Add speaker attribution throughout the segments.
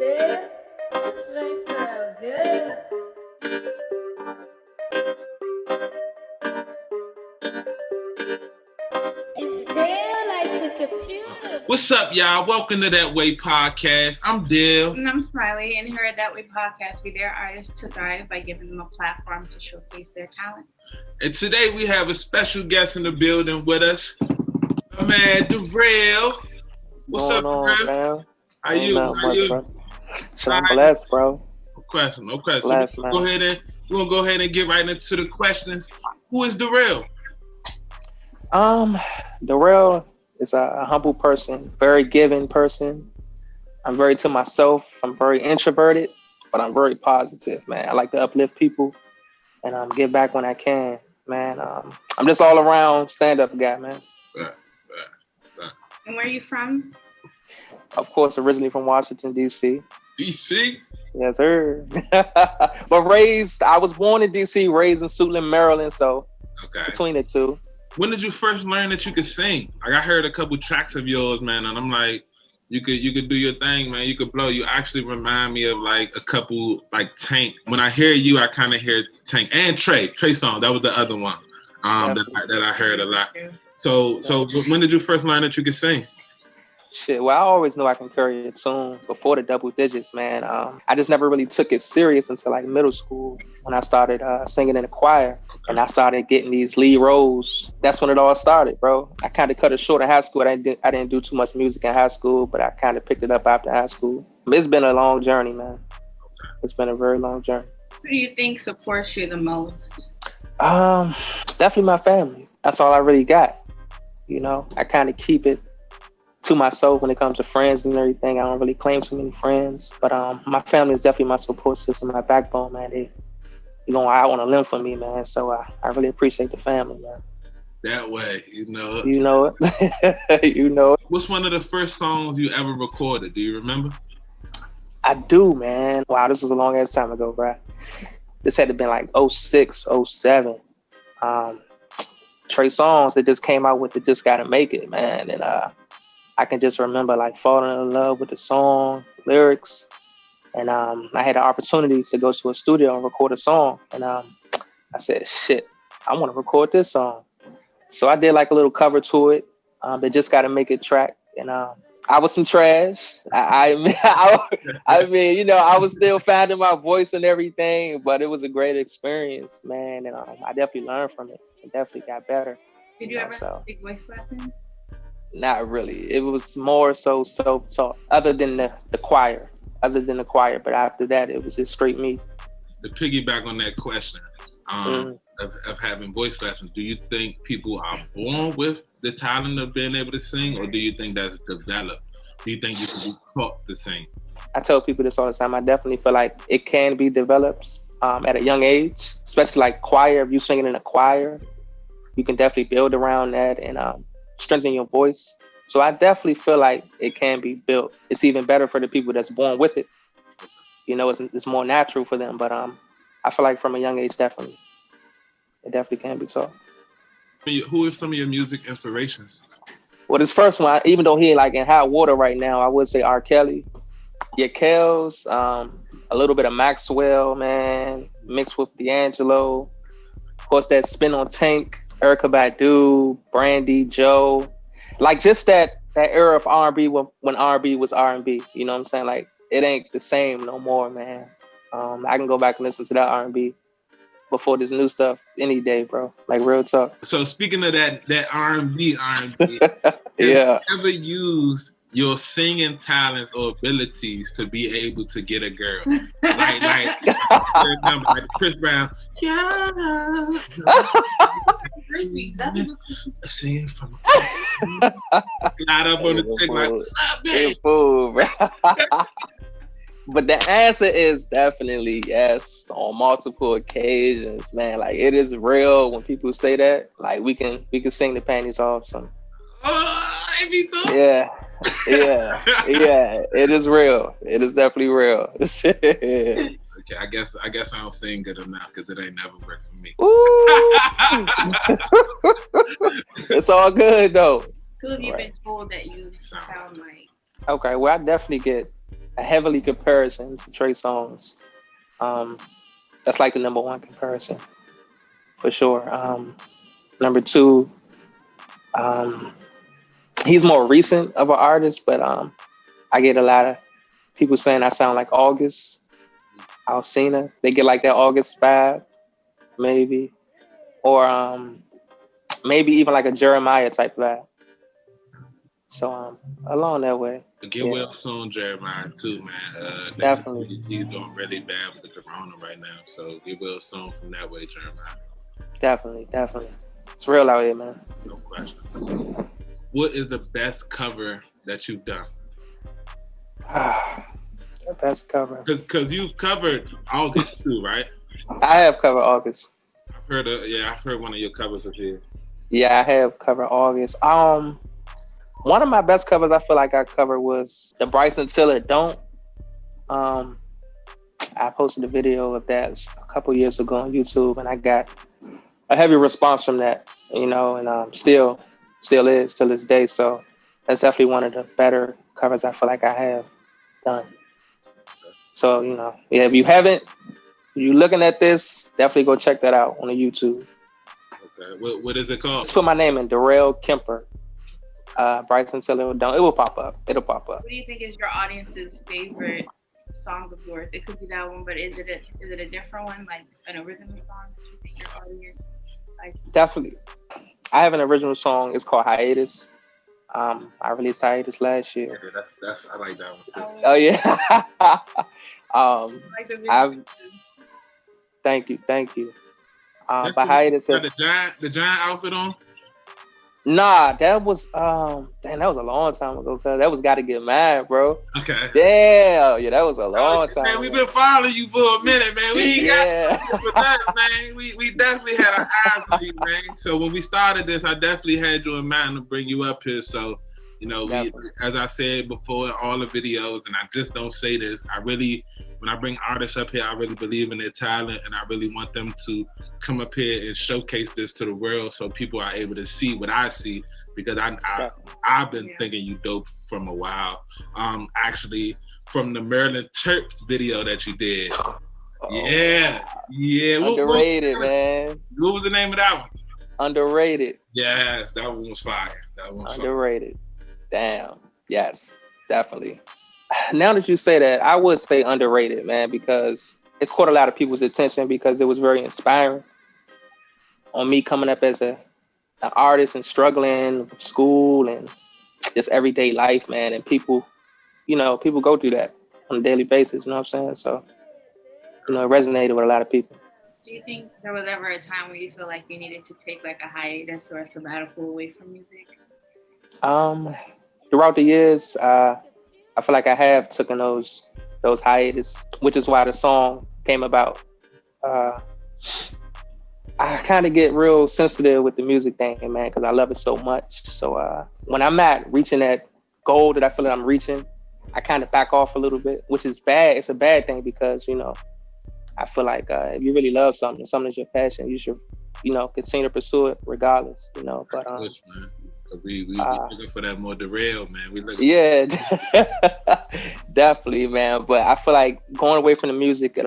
Speaker 1: there? This drink so good. It's there like the computer.
Speaker 2: What's up, y'all? Welcome to DatWayPodcast. I'm Dill.
Speaker 3: And I'm Smiley, and here at DatWayPodcast, we dare artists to thrive by giving them a platform to showcase their talents.
Speaker 2: And today we have a special guest in the building with us, my man, Darrell. What's up, Darrell? How you?
Speaker 4: I'm blessed, bro.
Speaker 2: No question.
Speaker 4: Blessed,
Speaker 2: so we're gonna go ahead and get right into the questions. Who is Darrell?
Speaker 4: Darrell is a humble person, very giving person. I'm very to myself. I'm very introverted, but I'm very positive, man. I like to uplift people and give back when I can, man. I'm just all around stand-up guy, man.
Speaker 2: Right.
Speaker 3: And where are you from?
Speaker 4: Of course, originally from Washington, D.C.
Speaker 2: D.C.?
Speaker 4: Yes, sir. But I was born in D.C., raised in Suitland, Maryland, so between the two.
Speaker 2: When did you first learn that you could sing? Like, I heard a couple tracks of yours, man, and I'm like, you could do your thing, man. You could blow. You actually remind me of like a couple, like Tank. When I hear you, I kind of hear Tank and Trey Songz. That was the other one that I heard a lot. So when did you first learn that you could sing?
Speaker 4: Shit, well, I always knew I can carry a tune before the double digits, man. I just never really took it serious until like middle school when I started singing in the choir and I started getting these lead roles. That's when it all started, bro. I kind of cut it short in high school. I didn't do too much music in high school, but I kind of picked it up after high school. It's been a long journey, man. It's been a very long journey.
Speaker 3: Who do you think supports you the most?
Speaker 4: Definitely my family. That's all I really got. You know, I kind of keep it to myself when it comes to friends and everything. I don't really claim too many friends, but my family is definitely my support system, my backbone, man. They go out on a limb for me, man. So I really appreciate the family, man.
Speaker 2: That way, you know it.
Speaker 4: You know it. You know it.
Speaker 2: What's one of the first songs you ever recorded? Do you remember?
Speaker 4: I do, man. Wow, this was a long ass time ago, bro. This had to been like 06, 07. Trey Songz that just came out with the Just Gotta Make It, man. And I can just remember like falling in love with the song, lyrics. And I had the opportunity to go to a studio and record a song. And I said, shit, I want to record this song. So I did like a little cover to it. They Just Gotta Make It track. And I was some trash. I mean, you know, I was still finding my voice and everything, but it was a great experience, man. And I definitely learned from it. It definitely got better.
Speaker 3: Did you ever take voice lessons?
Speaker 4: Not really. It was more so self-taught, other than the choir. But after that, it was just straight me.
Speaker 2: To piggyback on that question of having voice lessons, do you think people are born with the talent of being able to sing, or do you think that's developed? Do you think you can be taught to sing?
Speaker 4: I tell people this all the time. I definitely feel like it can be developed at a young age, especially like choir. If you're singing in a choir, you can definitely build around that and strengthen your voice. So I definitely feel like it can be built. It's even better for the people that's born with it. You know, it's more natural for them. But I feel like from a young age, it definitely can be taught.
Speaker 2: Who are some of your music inspirations?
Speaker 4: Well, this first one, even though he like in hot water right now, I would say R. Kelly. Yeah, Kells, a little bit of Maxwell, man, mixed with D'Angelo. Of course, that spin on Tank, Erykah Badu, Brandy, Joe. Like just that era of R&B when R&B was R&B. You know what I'm saying? Like it ain't the same no more, man. I can go back and listen to that R&B before this new stuff any day, bro. Like real talk.
Speaker 2: So speaking of that R&B,
Speaker 4: yeah.
Speaker 2: have you ever used your singing talents or abilities to be able to get a girl? like Chris Brown. Yeah. Singing from got up on the tick like, what's up, man?
Speaker 4: But the answer is definitely yes on multiple occasions, man. Like it is real when people say that. Like we can sing the panties off some. Yeah. It is real. It is definitely real.
Speaker 2: Okay, I guess I don't sing good enough because it ain't never worked for me.
Speaker 4: It's all good though.
Speaker 3: Who have you been told that you sound like?
Speaker 4: Okay, well I definitely get a heavily comparison to Trey Songz. That's like the number one comparison for sure. Number two, he's more recent of an artist, but I get a lot of people saying I sound like August Alsina. They get like that August vibe, maybe, or maybe even like a Jeremiah type vibe. So along that way.
Speaker 2: Get well soon, Jeremiah, too, man.
Speaker 4: Definitely.
Speaker 2: He's doing really bad with the corona right now, so get well soon from that way, Jeremiah.
Speaker 4: Definitely. It's real out here, man.
Speaker 2: No question. What is the best cover that you've done?
Speaker 4: The best cover.
Speaker 2: Because you've covered August too, right?
Speaker 4: I have covered August.
Speaker 2: I've heard one of your covers of his.
Speaker 4: Yeah, I have covered August. One of my best covers I feel like I covered was the Bryson Tiller Don't. I posted a video of that a couple years ago on YouTube, and I got a heavy response from that, and still is till this day. So that's definitely one of the better covers I feel like I have done. So, if you haven't, you're looking at this, definitely go check that out on the YouTube.
Speaker 2: Okay, what is it called?
Speaker 4: Just put my name in, Darrell Kemper. Bryson Tiller Don't. It will pop up. It'll pop up.
Speaker 3: What do you think is your audience's favorite song of yours? It could be that one, but is it a different one, like an original song that you think your audience like?
Speaker 4: Definitely. I have an original song. It's called Hiatus. I released Hiatus last year.
Speaker 2: Yeah, that's I like that one too.
Speaker 4: Oh yeah.
Speaker 3: Like the video.
Speaker 4: Thank you.
Speaker 2: That's
Speaker 4: But Hiatus.
Speaker 2: Got the giant outfit on.
Speaker 4: Nah, that was that was a long time ago. Cause that was Gotta Get Mad, bro.
Speaker 2: Okay.
Speaker 4: Damn, yeah, that was a long time.
Speaker 2: Man, we've been following you for a minute, man. We ain't got for that, man. We definitely had our eyes on you, man. So when we started this, I definitely had you in mind to bring you up here. So, as I said before in all the videos, and I just don't say this, when I bring artists up here, I really believe in their talent, and I really want them to come up here and showcase this to the world so people are able to see what I see, because I've been thinking you dope from a while. Actually, from the Maryland Terps video that you did. Yeah.
Speaker 4: Underrated, man.
Speaker 2: What was the name of that one?
Speaker 4: Underrated.
Speaker 2: Yes, that one was fire.
Speaker 4: Underrated. Damn. Yes, definitely. Now that you say that, I would say underrated, man, because it caught a lot of people's attention because it was very inspiring on me coming up as an artist and struggling with school and just everyday life, man. And people go through that on a daily basis, you know what I'm saying? So, it resonated with a lot of people.
Speaker 3: Do you think there was ever a time where you feel like you needed to take like a hiatus or a sabbatical away from music?
Speaker 4: Throughout the years, I feel like I have taken those hiatus, which is why the song came about. I kind of get real sensitive with the music thing, man, because I love it so much. So when I'm not reaching that goal that I feel like I'm reaching, I kind of back off a little bit, which is bad. It's a bad thing because, I feel like if you really love something is your passion, you should, continue to pursue it regardless, But
Speaker 2: we looking for that more derail, man.
Speaker 4: Yeah, definitely, man. But I feel like going away from the music, it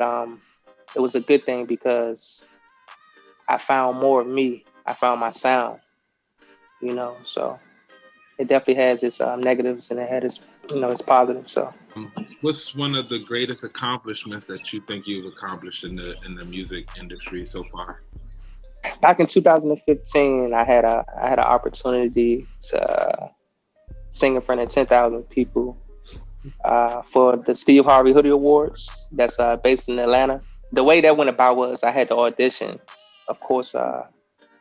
Speaker 4: was a good thing because I found more of me. I found my sound, So it definitely has its negatives and it had its, its positives. So,
Speaker 2: what's one of the greatest accomplishments that you think you've accomplished in the music industry so far?
Speaker 4: Back in 2015, I had an opportunity to sing in front of 10,000 people for the Steve Harvey Hoodie Awards. That's based in Atlanta. The way that went about was I had to audition, of course,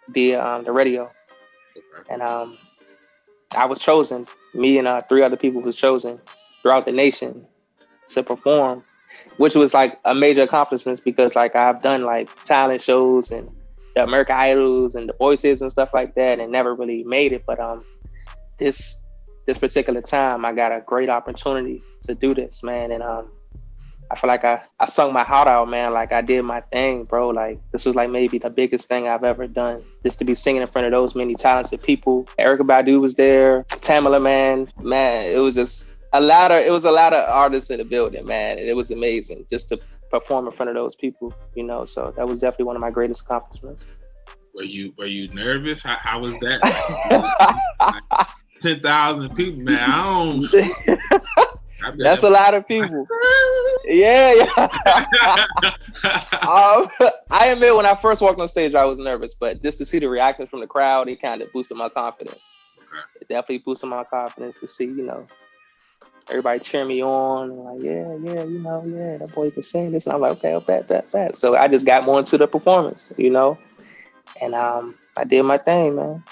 Speaker 4: via the radio, and I was chosen. Me and 3 other people was chosen throughout the nation to perform, which was like a major accomplishment because like I've done like talent shows and the American Idols and the Voices and stuff like that and never really made it. But this particular time I got a great opportunity to do this, man. And I feel like I sung my heart out, man. Like I did my thing, bro. Like this was like maybe the biggest thing I've ever done. Just to be singing in front of those many talented people. Erykah Badu was there, Tamala, man, it was just It was a lot of artists in the building, man, and it was amazing just to perform in front of those people, so that was definitely one of my greatest accomplishments.
Speaker 2: Were you nervous? How was that? Like 10,000 people, man.
Speaker 4: That's a lot of people. Yeah. I admit when I first walked on stage, I was nervous, but just to see the reactions from the crowd, it kind of boosted my confidence.
Speaker 2: Okay.
Speaker 4: It definitely boosted my confidence to see, everybody cheer me on, like, yeah, that boy can sing this. And I'm like, okay, bet. So I just got more into the performance, and I did my thing, man.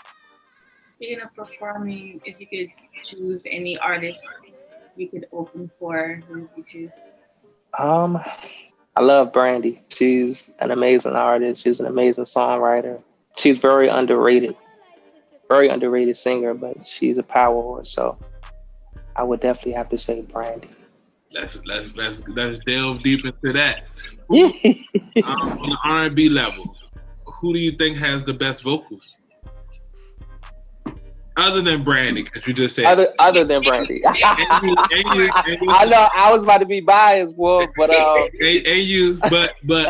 Speaker 3: Speaking of performing, if you could choose any artist you could open for, who would you choose?
Speaker 4: I love Brandy. She's an amazing artist. She's an amazing songwriter. She's very underrated singer, but she's a power horse. So I would definitely have to say Brandy.
Speaker 2: Let's delve deep into that.
Speaker 4: Yeah.
Speaker 2: On the R&B level, who do you think has the best vocals? Other than Brandy, because you just said
Speaker 4: other than Brandy.
Speaker 2: and you,
Speaker 4: I know I was about to be biased, boy, but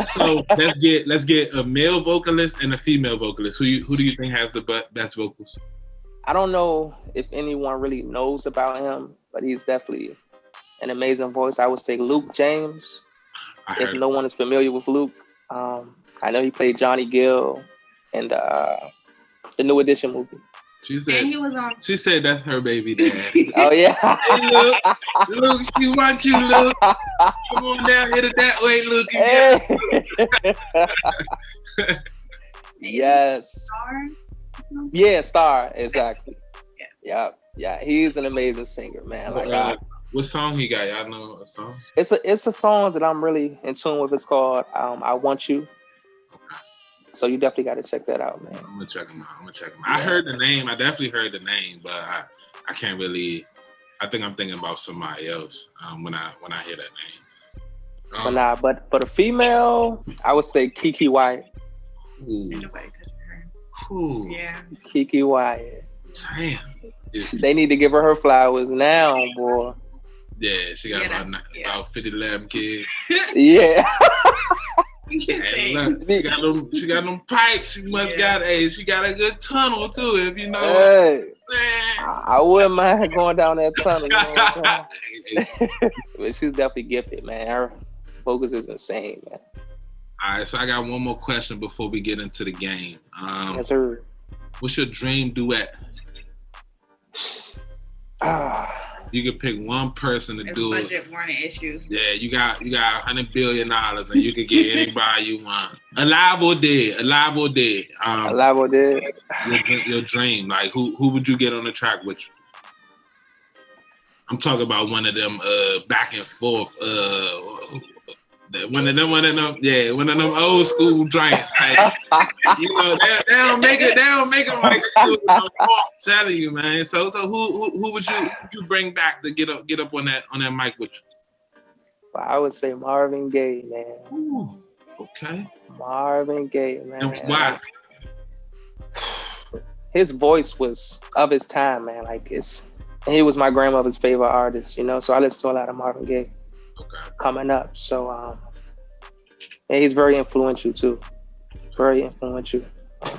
Speaker 2: so let's get a male vocalist and a female vocalist. Who do you think has the best vocals?
Speaker 4: I don't know if anyone really knows about him, but he's definitely an amazing voice. I would say Luke James. If no one is familiar with Luke, I know he played Johnny Gill in the New Edition movie.
Speaker 2: She said that's her baby dad.
Speaker 4: Oh yeah.
Speaker 2: Hey, Luke, she wants you, Luke. Come on down, hit it that way, Luke.
Speaker 4: Hey. Yes.
Speaker 3: Star?
Speaker 4: Yeah, Star, exactly. Yeah. He's an amazing singer, man.
Speaker 2: What song he got? Y'all know a song?
Speaker 4: It's a song that I'm really in tune with. It's called "I Want You." So you definitely got to check that out, man.
Speaker 2: I'm gonna check him out. I heard the name. I definitely heard the name, but I can't really. I think I'm thinking about somebody else when I hear that name.
Speaker 4: But for the female, I would say Kiki Wyatt.
Speaker 3: Nobody touching her. Yeah.
Speaker 4: Kiki Wyatt.
Speaker 2: Damn.
Speaker 4: They need to give her flowers now, boy.
Speaker 2: Yeah, she got about 50 lab kids.
Speaker 4: Yeah.
Speaker 2: Hey, look, she got them pipes. She must got she got a good tunnel too. If you know.
Speaker 4: Hey, I wouldn't mind going down that tunnel. But she's definitely gifted, man. Her focus is insane, man.
Speaker 2: All right, so I got one more question before we get into the game.
Speaker 4: Yes, sir.
Speaker 2: What's your dream duet? You can pick one person to do it.
Speaker 3: Budget weren't an issue.
Speaker 2: Yeah, you got $100 billion and you can get anybody you want. Alive or dead.
Speaker 4: Alive or dead.
Speaker 2: Your dream. Like who would you get on the track with you? I'm talking about one of them back and forth. One of them old school drinks. Like, they don't make it like I'm telling you, man. So who would you bring back to get up on that mic with you?
Speaker 4: Well, I would say Marvin Gaye, man.
Speaker 2: Ooh, okay.
Speaker 4: Marvin Gaye, man.
Speaker 2: And why?
Speaker 4: His voice was of his time, man. He was my grandmother's favorite artist, So I listened to a lot of Marvin Gaye.
Speaker 2: Okay.
Speaker 4: Coming up, so and he's very influential too. Very influential.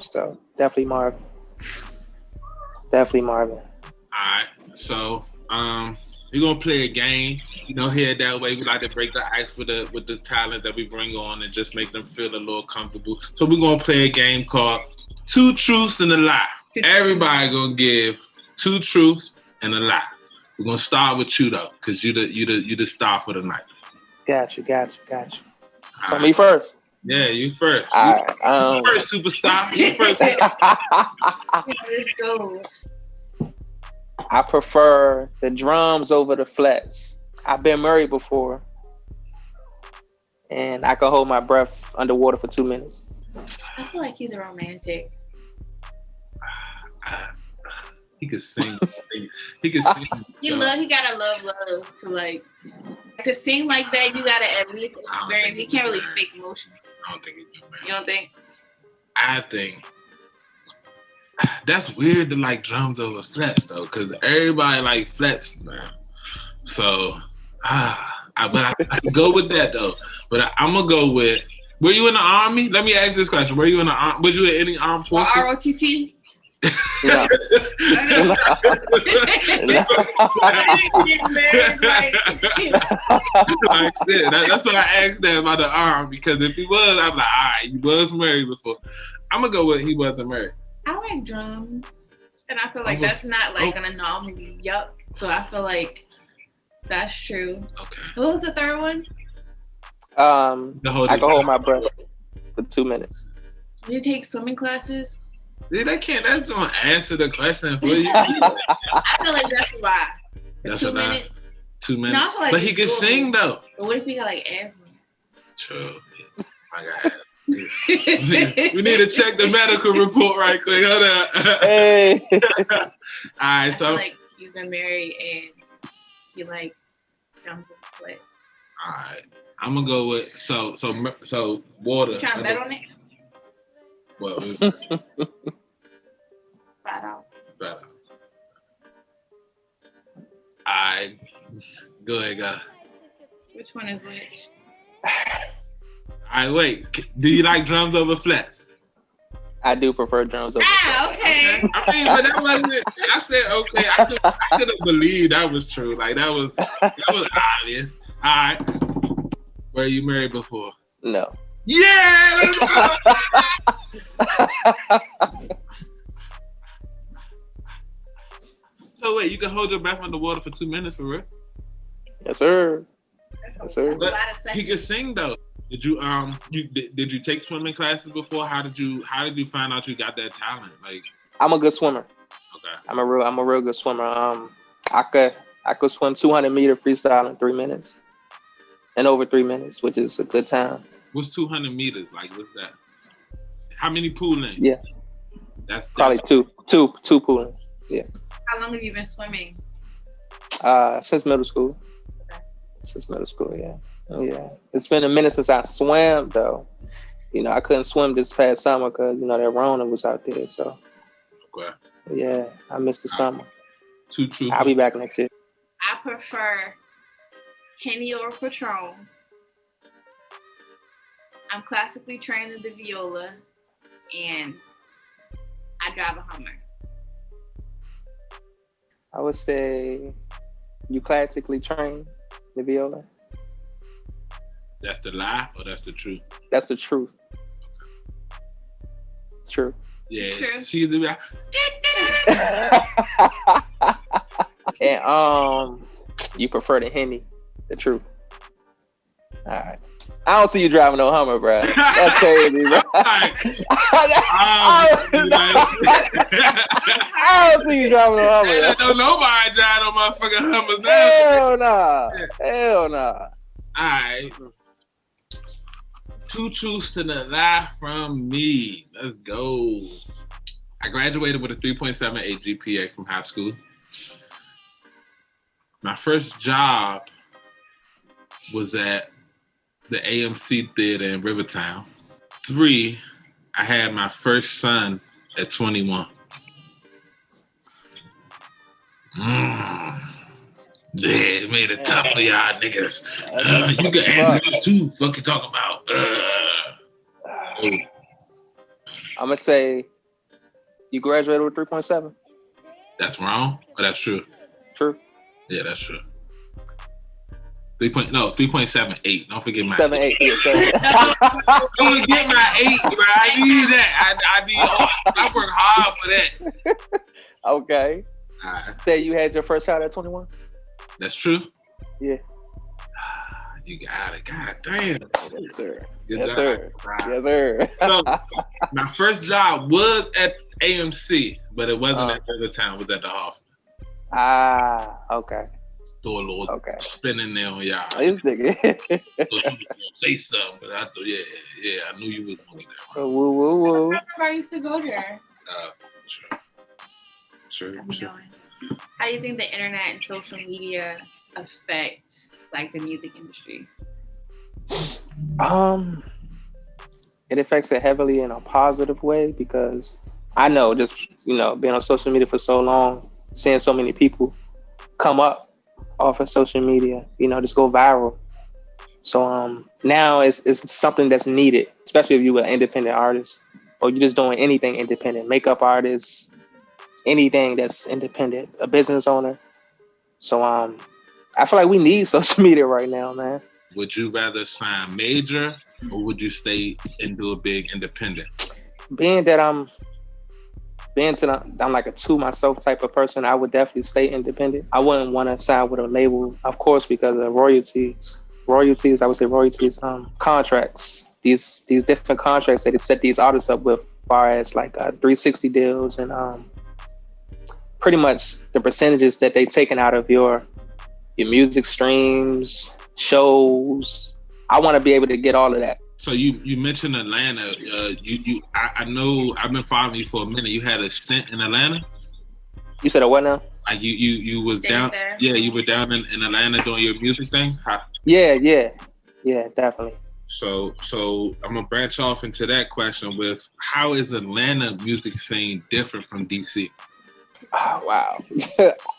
Speaker 4: So definitely Marvin. All
Speaker 2: right. So we're gonna play a game. Here at That Way, we like to break the ice with the talent that we bring on and just make them feel a little comfortable. So we're gonna play a game called Two Truths and a Lie. Everybody gonna give 2 truths and a lie. We're gonna start with you though, because you the star for the night.
Speaker 4: Got you. So me first.
Speaker 2: Yeah, you first.
Speaker 4: All
Speaker 2: You first, superstar. You first.
Speaker 3: Let's go.
Speaker 4: I prefer the drums over the flats. I've been married before, and I can hold my breath underwater for 2 minutes.
Speaker 3: I feel like he's a romantic.
Speaker 2: He could sing. He could sing.
Speaker 3: He gotta love to sing like that. You gotta at least experience. You can't really fake emotion.
Speaker 2: I don't think he do, man.
Speaker 3: You don't think?
Speaker 2: I think that's weird to like drums over flats though, because everybody like flats, man. So, but I go with that though. But I'm gonna go with. Were you in the army? Let me ask this question. Were you in the army? Was you in any armed forces?
Speaker 3: ROTC?
Speaker 4: No.
Speaker 2: Like, shit, that's what I asked that about the arm, because if he was, I'm like, all right, you was married before. I'm gonna go with he wasn't married.
Speaker 3: I like drums, and I feel like that's not like an anomaly. Yup. So I feel like that's true.
Speaker 2: Okay.
Speaker 3: What was the third one?
Speaker 4: I can hold my breath for 2 minutes.
Speaker 3: Did you take swimming classes?
Speaker 2: Dude, that's gonna answer the question for you.
Speaker 3: I feel like that's why.
Speaker 2: That's
Speaker 3: 2 minutes.
Speaker 2: 2 minutes.
Speaker 3: No, I feel like
Speaker 2: but he can sing though.
Speaker 3: But what if he got like asthma?
Speaker 2: True. My God. We need to check the medical report right quick. Hold up.
Speaker 4: Hey.
Speaker 2: All right, so
Speaker 3: like he's been married and he like jumps in sweat.
Speaker 2: All right, I'm gonna go with so water.
Speaker 3: You trying to bet on it?
Speaker 2: Well,
Speaker 3: Flat out.
Speaker 2: better. All right, go ahead, go.
Speaker 3: Which one is which?
Speaker 2: All right, wait. Do you like drums over flats?
Speaker 4: I do prefer drums over flats.
Speaker 3: Okay.
Speaker 2: I mean, but that wasn't. I said okay. I couldn't believe that was true. Like that was obvious. All right. Were you married before?
Speaker 4: No.
Speaker 2: Yeah. So wait, you can hold your breath underwater for 2 minutes for real?
Speaker 4: Yes, sir. Yes, sir.
Speaker 2: But he could sing though. Did you did you take swimming classes before? How did you find out you got that talent? Like,
Speaker 4: I'm a good swimmer.
Speaker 2: Okay.
Speaker 4: I'm a real good swimmer. I could swim 200 meter freestyle in 3 minutes. In over 3 minutes, which is a good time.
Speaker 2: What's 200 meters? Like, what's that? How many pool lanes?
Speaker 4: Yeah.
Speaker 2: That's
Speaker 4: probably two pool lanes. Yeah.
Speaker 3: How long have you been swimming?
Speaker 4: Since middle school. Since middle school, yeah. Yeah. It's been a minute since I swam though. You know, I couldn't swim this past summer because, you know, that Rona was out there. So
Speaker 2: okay.
Speaker 4: Yeah, I missed the summer.
Speaker 2: Too true.
Speaker 4: I'll be back next year.
Speaker 3: I prefer Henny or Patron. I'm classically trained in the viola, and I drive a Hummer.
Speaker 4: I would say you classically trained the viola.
Speaker 2: That's the lie or that's the truth?
Speaker 4: That's the truth. It's true.
Speaker 2: Yeah.
Speaker 3: True.
Speaker 2: She's the
Speaker 4: And you prefer the Henny, the truth. All right. I don't see you driving no Hummer, bro. That's crazy, bro. I don't see you driving no Hummer.
Speaker 2: I don't nobody drive no motherfucking Hummers now.
Speaker 4: Hell nah. Hell nah.
Speaker 2: All right. 2 truths to the lie from me. Let's go. I graduated with a 3.78 GPA from high school. My first job was at the AMC Theater in Rivertown. 3, I had my first son at 21. Yeah, it made it tough for y'all niggas. You can answer this too. Fuck you talking about?
Speaker 4: I'm going to say you graduated with 3.7.
Speaker 2: That's wrong? Or that's true?
Speaker 4: True.
Speaker 2: Yeah, that's true. 3.78. Don't forget my
Speaker 4: 7.8. Yeah, 7.
Speaker 2: Don't forget my 8, bro. I need that. I work hard for that.
Speaker 4: Okay.
Speaker 2: All right.
Speaker 4: Say you had your first child at 21?
Speaker 2: That's true?
Speaker 4: Yeah.
Speaker 2: You got it. God damn.
Speaker 4: Yes, sir.
Speaker 2: Good
Speaker 4: Yes,
Speaker 2: job.
Speaker 4: sir.
Speaker 2: Right.
Speaker 4: Yes, sir.
Speaker 2: So, my first job was at AMC, but it wasn't at Rivertown. It was at the Hoffman.
Speaker 4: Okay.
Speaker 2: Throw a little spin in there on y'all.
Speaker 4: This nigga.
Speaker 2: Thought you was gonna say something, but I thought, yeah, I knew you was gonna get that right.
Speaker 4: Woo, woo, woo.
Speaker 3: I remember I used to go there.
Speaker 2: Sure.
Speaker 3: How do you think the internet and social media affect like the music industry?
Speaker 4: It affects it heavily in a positive way because I know just, you know, being on social media for so long, seeing so many people come up off of social media, just go viral. So now it's something that's needed, especially if you're an independent artist or you're just doing anything independent, makeup artist, anything that's independent, a business owner. So I feel like we need social media right now, man.
Speaker 2: Would you rather sign major or would you stay and do a big independent?
Speaker 4: Being that I'm like a to myself type of person, I would definitely stay independent. I wouldn't want to sign with a label, of course, because of royalties, I would say royalties, contracts, these different contracts that they set these artists up with, as far as like 360 deals and pretty much the percentages that they taken out of your music streams, shows. I want to be able to get all of that.
Speaker 2: So you mentioned Atlanta. I know I've been following you for a minute. You had a stint in Atlanta.
Speaker 4: You said a what now?
Speaker 2: Like you was down.
Speaker 3: There.
Speaker 2: Yeah, you were down in Atlanta doing your music thing.
Speaker 4: Yeah, definitely.
Speaker 2: So I'm gonna branch off into that question with how is Atlanta music scene different from DC?
Speaker 4: Oh, wow.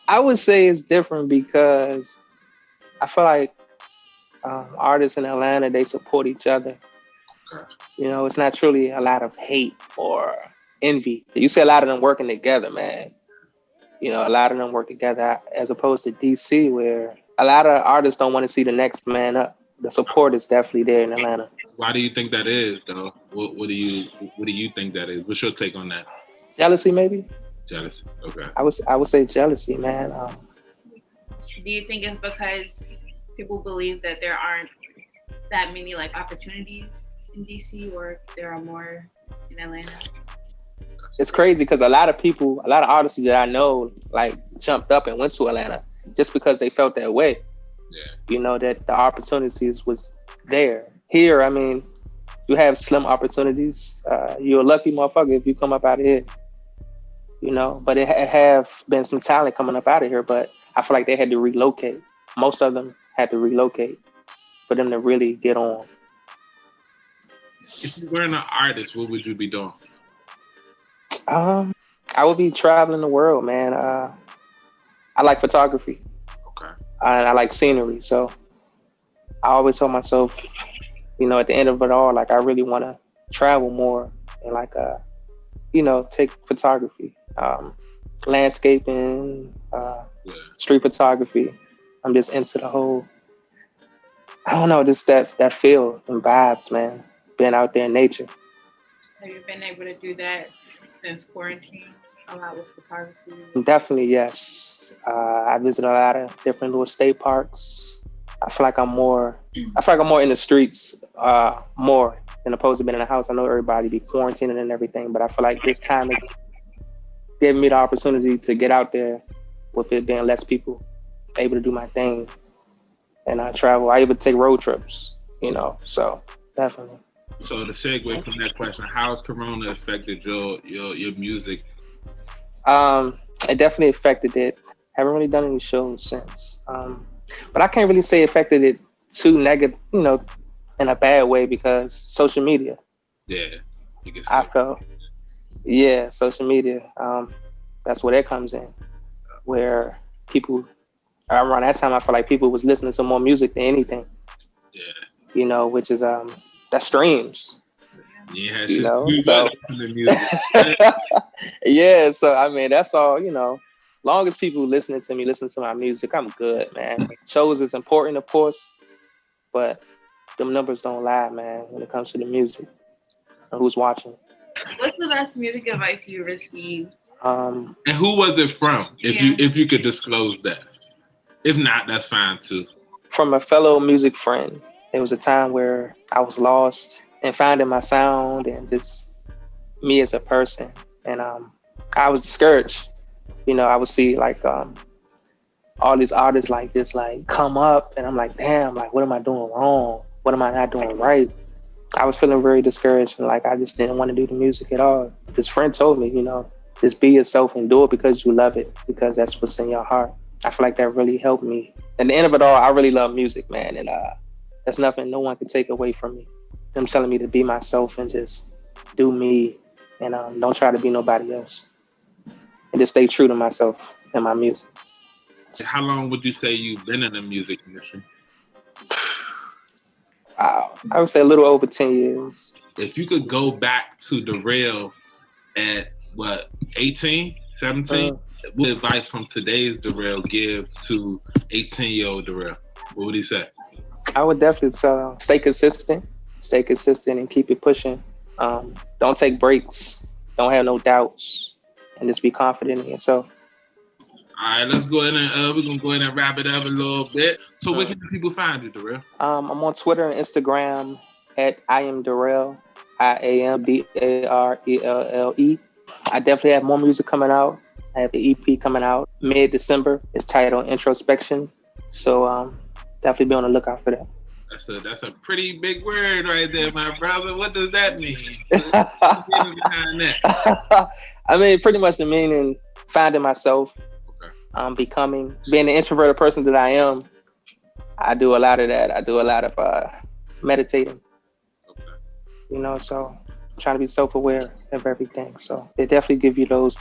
Speaker 4: I would say it's different because I feel like artists in Atlanta, they support each other.
Speaker 2: Okay.
Speaker 4: It's not truly a lot of hate or envy. You see a lot of them working together, man. A lot of them work together, as opposed to DC, where a lot of artists don't want to see the next man up. The support is definitely there in Atlanta.
Speaker 2: Why do you think that is, though? What do you think that is? What's your take on that?
Speaker 4: Jealousy, maybe.
Speaker 2: Jealousy. Okay.
Speaker 4: I would say jealousy, man.
Speaker 3: Do you think it's because people believe that there aren't that many like opportunities in DC, or there are more in Atlanta?
Speaker 4: It's crazy because a lot of artists that I know like jumped up and went to Atlanta just because they felt that way.
Speaker 2: Yeah.
Speaker 4: That the opportunities was there. Here, I mean, you have slim opportunities. You're a lucky motherfucker if you come up out of here. But it have been some talent coming up out of here, but I feel like they had to relocate. Most of them had to relocate for them to really get on.
Speaker 2: If you weren't an artist, what would you be doing?
Speaker 4: I would be traveling the world, man. I like photography.
Speaker 2: Okay.
Speaker 4: And I like scenery. So I always told myself, at the end of it all, like I really want to travel more and like, take photography, landscaping, street photography. I'm just into the whole, I don't know, just that feel and vibes, man. Being out there in nature.
Speaker 3: Have you been able to do that since quarantine? A lot with photography?
Speaker 4: Definitely, yes. I visit a lot of different little state parks. I feel like I'm more in the streets, more than opposed to being in the house. I know everybody be quarantining and everything, but I feel like this time is giving me the opportunity to get out there with it being less people, able to do my thing. And I travel. I able to take road trips, so definitely.
Speaker 2: So to segue from that question, how has Corona affected your music?
Speaker 4: It definitely affected it. Haven't really done any shows since. But I can't really say affected it too negative, in a bad way because social media.
Speaker 2: Yeah, you can see.
Speaker 4: I felt, yeah, social media. That's where that comes in, where people around that time I feel like people was listening to more music than anything.
Speaker 2: Yeah.
Speaker 4: Which is that streams.
Speaker 2: Yeah,
Speaker 4: so,
Speaker 2: music.
Speaker 4: Yeah, so I mean that's all, long as people listen to my music, I'm good, man. Shows is important, of course, but them numbers don't lie, man, when it comes to the music and who's watching.
Speaker 3: What's the best music advice you received?
Speaker 2: And who was it from? If you could disclose that. If not, that's fine too.
Speaker 4: From a fellow music friend. It was a time where I was lost and finding my sound and just me as a person. And I was discouraged. I would see like all these artists like just like come up and I'm like, damn, like what am I doing wrong? What am I not doing right? I was feeling very discouraged and like I just didn't want to do the music at all. This friend told me, just be yourself and do it because you love it, because that's what's in your heart. I feel like that really helped me. At the end of it all, I really love music, man. And that's nothing no one can take away from me. Them telling me to be myself and just do me and don't try to be nobody else. And just stay true to myself and my music.
Speaker 2: How long would you say you've been in the music industry?
Speaker 4: I would say a little over 10 years.
Speaker 2: If you could go back to Darrell at 18, 17, what advice from today's Darrell give to 18-year-old Darrell? What would he say?
Speaker 4: I would definitely tell stay consistent and keep it pushing. Don't take breaks. Don't have no doubts, and just be confident in yourself.
Speaker 2: All right, let's go ahead and we're gonna go ahead and wrap it up a little bit. So where can people find you, Darrell? I'm
Speaker 4: on Twitter and Instagram at I am Darrell, IAMDARELLE. I definitely have more music coming out. I have an EP coming out mid-December. It's titled Introspection. So definitely be on the lookout for that.
Speaker 2: That's a pretty big word right there, my brother. What does that mean? Behind that?
Speaker 4: I mean, pretty much the meaning, finding myself, being the introverted person that I am. I do a lot of that. I do a lot of meditating. Okay. You know, so I'm trying to be self-aware of everything. So they definitely give you those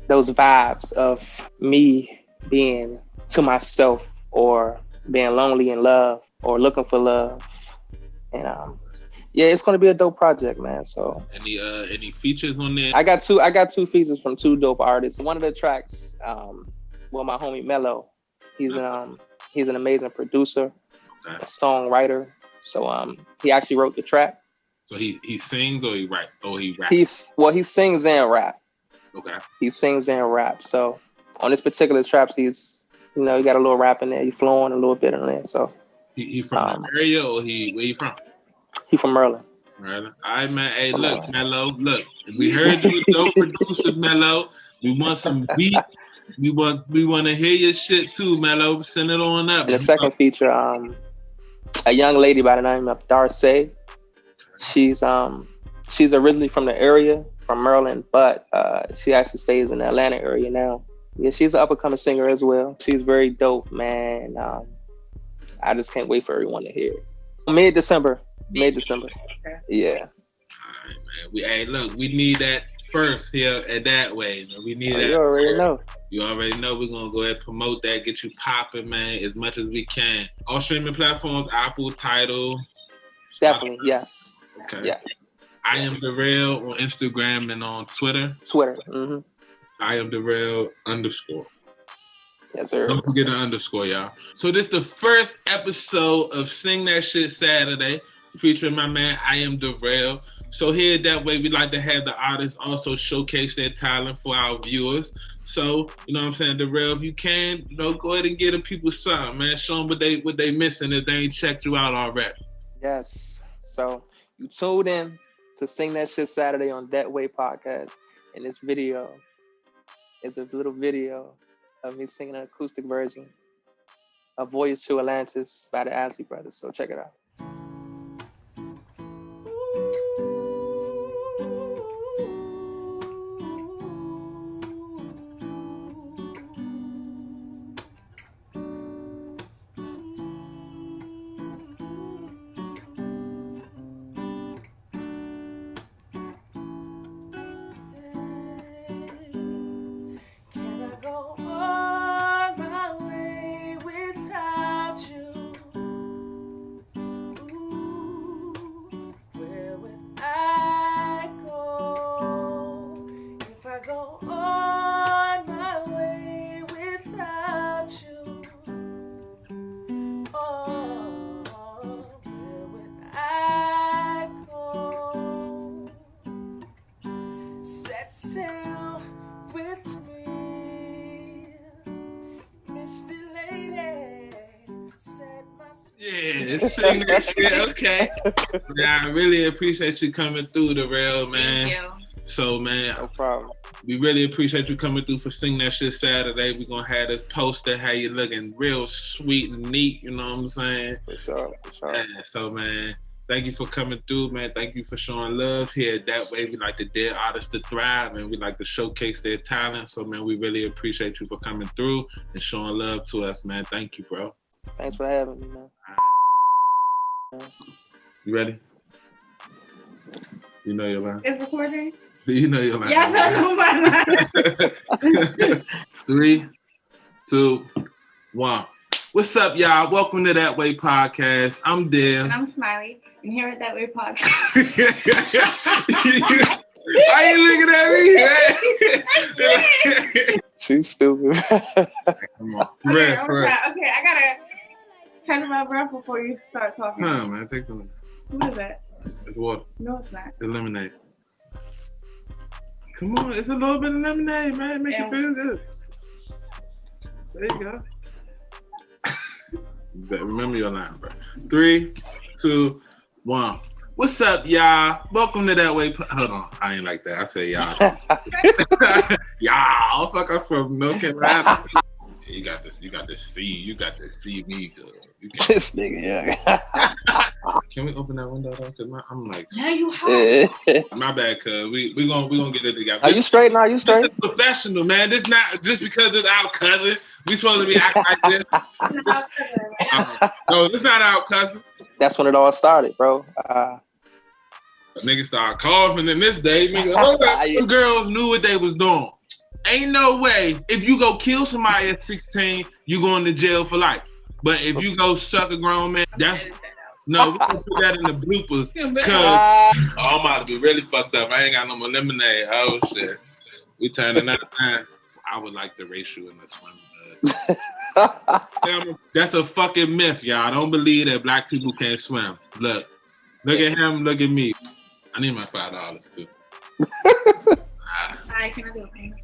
Speaker 4: vibes of me being to myself or being lonely in love or looking for love. And yeah, it's gonna be a dope project, man. So
Speaker 2: any features on there?
Speaker 4: I got two features from two dope artists. One of the tracks, my homie Mello. He's an amazing producer, a songwriter. So he actually wrote the track.
Speaker 2: So he sings or he raps?
Speaker 4: He sings and rap.
Speaker 2: Okay. He
Speaker 4: sings and rap. So on this particular track, he's he got a little rap in there. He's flowing a little bit in there. So
Speaker 2: he from the area or where you from?
Speaker 4: He from Maryland.
Speaker 2: Maryland. All right, man. Hey, look, Mello. Look, we heard you a dope producer, Mello. We want some beats. We want to hear your shit too, Mello. Send it on up.
Speaker 4: And the second feature, a young lady by the name of Darcy. She's originally from the area, from Maryland, but she actually stays in the Atlanta area now. Yeah, she's an up-and-coming singer as well. She's very dope, man. I just can't wait for everyone to hear it. Mid-December.
Speaker 2: Okay.
Speaker 4: Yeah.
Speaker 2: All right, man. We need that first here at DatWay. We need that.
Speaker 4: You already know.
Speaker 2: You already know. We're going to go ahead and promote that, get you popping, man, as much as we can. All streaming platforms, Apple, Tidal.
Speaker 4: Definitely, yes.
Speaker 2: Okay.
Speaker 4: Yeah.
Speaker 2: I am Darrell on Instagram and on Twitter.
Speaker 4: Mm-hmm.
Speaker 2: I am Darrell _
Speaker 4: Yes, sir.
Speaker 2: Don't forget the underscore, y'all. So this is the first episode of Sing That Shit Saturday, featuring my man, I am Darrell. So here that way, we like to have the artists also showcase their talent for our viewers. So, you know what I'm saying, Darrell, if you can, go ahead and get the people something, man. Show them what they missing if they ain't checked you out already.
Speaker 4: Yes. So you tuned in to Sing That Shit Saturday on DatWayPodcast. And this video is a little video of me singing an acoustic version of Voyage to Atlantis by the Isley Brothers. So check it out.
Speaker 5: Sail with me, Misty Lady.
Speaker 2: Yeah, sing that shit. Okay. Yeah, I really appreciate you coming through, Darrell, man.
Speaker 3: Thank you.
Speaker 2: So, man,
Speaker 4: No problem.
Speaker 2: We really appreciate you coming through for Sing That Shit Saturday. We're going to have this poster, how you looking real sweet and neat, you know what I'm saying?
Speaker 4: For sure.
Speaker 2: Yeah, so, man, thank you for coming through, man. Thank you for showing love here. That way, we like to dare artists to thrive, and we like to showcase their talent. So, man, we really appreciate you for coming through and showing love to us, man. Thank you, bro.
Speaker 4: Thanks for having me, man.
Speaker 2: You ready? You know your line.
Speaker 3: It's recording?
Speaker 2: You know your line.
Speaker 3: Yes, that's on my line.
Speaker 2: 3, 2, 1. What's up, y'all? Welcome to DatWayPodcast. I'm Dale.
Speaker 3: And I'm Smiley. And here at DatWayPodcast.
Speaker 2: Why you looking at me?
Speaker 4: She's stupid.
Speaker 2: Come on.
Speaker 3: Okay, I gotta catch my breath before you start talking.
Speaker 2: Huh, man, take some.
Speaker 3: What is that?
Speaker 2: It's water.
Speaker 3: No, it's not.
Speaker 2: It's lemonade. Come on, it's a little bit of lemonade, man. Make you feel good. There you go. Remember your line, bro. 3, 2, 1. What's up, y'all? Welcome to That Way. Hold on, I ain't like that. I say y'all. Y'all, fuck, I'm from North Carolina. You got this. You got to see. You got to see me good.
Speaker 4: This nigga, yeah.
Speaker 2: Can we open that window though? Cause I'm like,
Speaker 3: Yeah, you have.
Speaker 2: my bad, cuz we gonna get it together.
Speaker 4: Are you straight now? You straight?
Speaker 2: This is professional, man. This not just because it's our cousin. We supposed to be acting like this. No, it's not our cousin.
Speaker 4: That's when it all started, bro.
Speaker 2: Niggas start coughing in this day. Nigga, hold up. Some girls knew what they was doing. Ain't no way if you go kill somebody at 16, you going to jail for life. But if you go suck a grown man, that's no. We gonna put that in the bloopers. Cause I'm about to be really fucked up. I ain't got no more lemonade. Oh shit. We turning that time. I would like to race you in the swim. That's a fucking myth, y'all. I don't believe that black people can't swim. Look at him. Look at me. I need my $5 too.
Speaker 3: Hi, can I do a payment?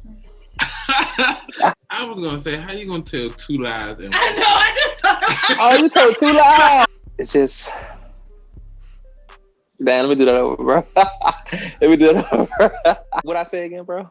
Speaker 2: I was gonna say, how you gonna tell 2 lies?
Speaker 3: I know. I just thought.
Speaker 4: Oh, you told 2 lies. It's just. Damn, let me do that over, bro. Let me do that over. What I say again, bro?